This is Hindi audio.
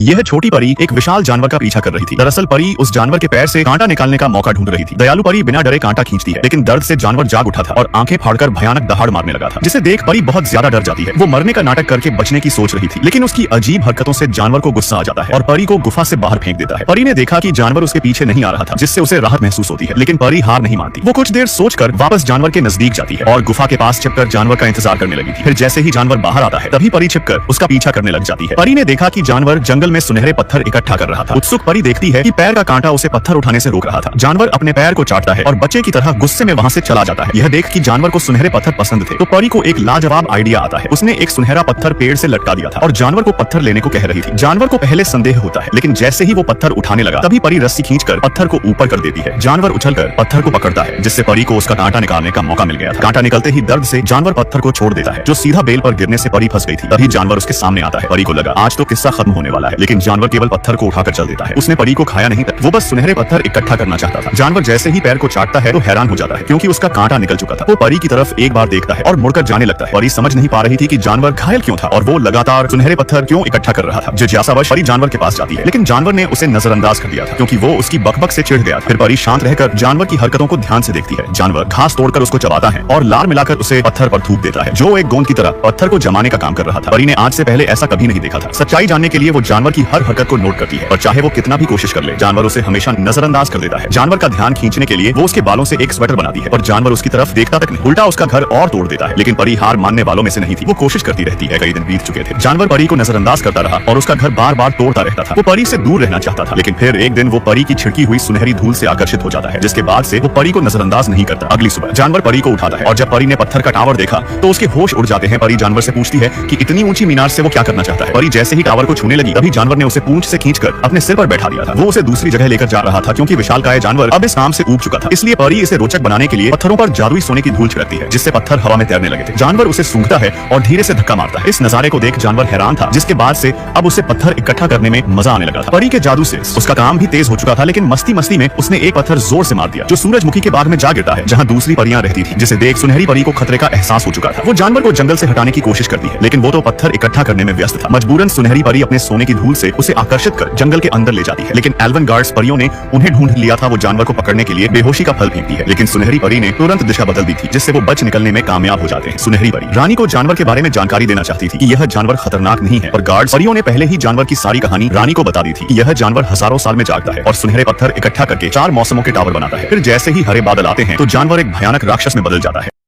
यह छोटी परी एक विशाल जानवर का पीछा कर रही थी। दरअसल परी उस जानवर के पैर से कांटा निकालने का मौका ढूंढ रही थी। दयालु परी बिना डरे कांटा खींचती है, लेकिन दर्द से जानवर जाग उठा था और आंखें फाड़कर भयानक दहाड़ मारने लगा था, जिसे देख परी बहुत ज्यादा डर जाती है। वो मरने का नाटक करके बचने की सोच रही थी, लेकिन उसकी अजीब हरकतों से जानवर को गुस्सा आ जाता है और परी को गुफा से बाहर फेंक देता है। परी ने देखा कि जानवर उसके पीछे नहीं आ रहा था, जिससे उसे राहत महसूस होती है, लेकिन परी हार नहीं मानती। वो कुछ देर सोचकर वापस जानवर के नजदीक जाती है और गुफा के पास छिपकर जानवर का इंतजार करने लगी थी। फिर जैसे ही जानवर बाहर आता है, तभी परी छिपकर उसका पीछा करने लग जाती है। परी ने देखा कि जानवर जंगल में सुनहरे पत्थर इकट्ठा कर रहा था। उत्सुक परी देखती है कि पैर का कांटा उसे पत्थर उठाने से रोक रहा था। जानवर अपने पैर को चाटता है और बच्चे की तरह गुस्से में वहां से चला जाता है। यह देख कि जानवर को सुनहरे पत्थर पसंद थे, तो परी को एक लाजवाब आइडिया आता है। उसने एक सुनहरा पत्थर पेड़ से लटका दिया था और जानवर को पत्थर लेने को कह रही थी। जानवर को पहले संदेह होता है, लेकिन जैसे ही वो पत्थर उठाने लगा, तभी परी रस्सी खींचकर पत्थर को ऊपर कर देती है। जानवर उछलकर पत्थर को पकड़ता है, जिससे परी को उसका कांटा निकालने का मौका मिल गया था। कांटा निकलते ही दर्द से जानवर पत्थर को छोड़ देता है, जो सीधा बेल पर गिरने से परी फंस गई थी। तभी जानवर उसके सामने आता है। परी को लगा आज तो किस्सा खत्म होने वाला है, लेकिन जानवर केवल पत्थर को उठाकर चल देता है। उसने परी को खाया नहीं था, वो बस सुनहरे पत्थर इकट्ठा करना चाहता था। जानवर जैसे ही पैर को चाटता है तो हैरान हो जाता है, क्योंकि उसका कांटा निकल चुका था। वो परी की तरफ एक बार देखता है और मुड़कर जाने लगता है। परी समझ नहीं पा रही थी कि जानवर घायल क्यों था और वो लगातार सुनहरे पत्थर क्यों इकट्ठा कर रहा था। जिज्ञासावश परी जानवर के पास जाती है, लेकिन जानवर ने उसे नजरअंदाज कर दिया था, क्योंकि वो उसकी बकबक से चिढ़ गया। फिर परी शांत रहकर जानवर की हरकतों को ध्यान से देखती है। जानवर घास तोड़कर उसको चबाता है और लार मिलाकर उसे पत्थर पर थूक देता है, जो एक गोंद की तरह पत्थर को जमाने का काम कर रहा था। परी ने आज से पहले ऐसा कभी नहीं देखा था। सच्चाई जानने के लिए वो जानवर की हर हरकत को नोट करती है, और चाहे वो कितना भी कोशिश कर ले, जानवर उसे हमेशा नजरअंदाज कर देता है। जानवर का ध्यान खींचने के लिए वो उसके बालों से एक स्वेटर बनाती है, और जानवर उसकी तरफ देखता तक नहीं, उल्टा उसका घर और तोड़ देता है। लेकिन परी हार मानने वालों में से नहीं थी। वो कोशिश करती रहती है। कई दिन बीत चुके थे। जानवर परी को नजरअंदाज करता रहा और उसका घर बार बार तोड़ता रहता था। वो परी से दूर रहना चाहता था, लेकिन फिर एक दिन वो परी की छिड़की हुई सुनहरी धूल से आकर्षित हो जाता है, जिसके बाद से वो परी को नजरअंदाज नहीं करता। अगली सुबह जानवर परी को उठाता है, और जब परी ने पत्थर का टावर देखा तो उसके होश उड़ जाते हैं। परी जानवर से पूछती है कि इतनी ऊंची मीनार से वो क्या करना चाहता है। परी जैसे ही टावर को छूने लगी, तभी जानवर ने उसे पूंछ से खींचकर अपने सिर पर बैठा दिया था। वो उसे दूसरी जगह लेकर जा रहा था, क्योंकि विशालकाय जानवर अब इस काम से ऊब चुका था। इसलिए परी इसे रोचक बनाने के लिए पत्थरों पर जादुई सोने की धूल छिड़कती है, जिससे पत्थर हवा में तैरने लगे थे। जानवर उसे सूंघता है और धीरे से धक्का मारता है। इस नजारे को देख जानवर हैरान था, जिसके बाद से अब उसे पत्थर इकट्ठा करने में मजा आने लगा था। परी के जादू से उसका काम भी तेज हो चुका था, लेकिन मस्ती मस्ती में उसने एक पत्थर जोर से मार दिया, जो सूरजमुखी के बाग में जा गिरता है, जहाँ दूसरी परियां रहती थी, जिसे देख सुनहरी परी को खतरे का एहसास हो चुका था। वो जानवर को जंगल से हटाने की कोशिश करती है, लेकिन वो तो पत्थर इकट्ठा करने में व्यस्त था। मजबूरन सुनहरी परी अपने सोने की धूल से उसे आकर्षित कर जंगल के अंदर ले जाती है, लेकिन एल्वन गार्ड्स परियों ने उन्हें ढूंढ लिया था। वो जानवर को पकड़ने के लिए बेहोशी का फल फेंकती है, लेकिन सुनहरी परी ने तुरंत दिशा बदल दी थी, जिससे वो बच निकलने में कामयाब हो जाते हैं। सुनहरी परी रानी को जानवर के बारे में जानकारी देना चाहती थी कि यह जानवर खतरनाक नहीं है, और गार्ड्स परियों ने पहले ही जानवर की सारी कहानी रानी को बता दी थी कि यह जानवर हजारों साल में जागता है और सुनहरे पत्थर इकट्ठा करके 4 मौसमों के टावर बनाता है। फिर जैसे ही हरे बादल आते हैं, तो जानवर एक भयानक राक्षस में बदल जाता है।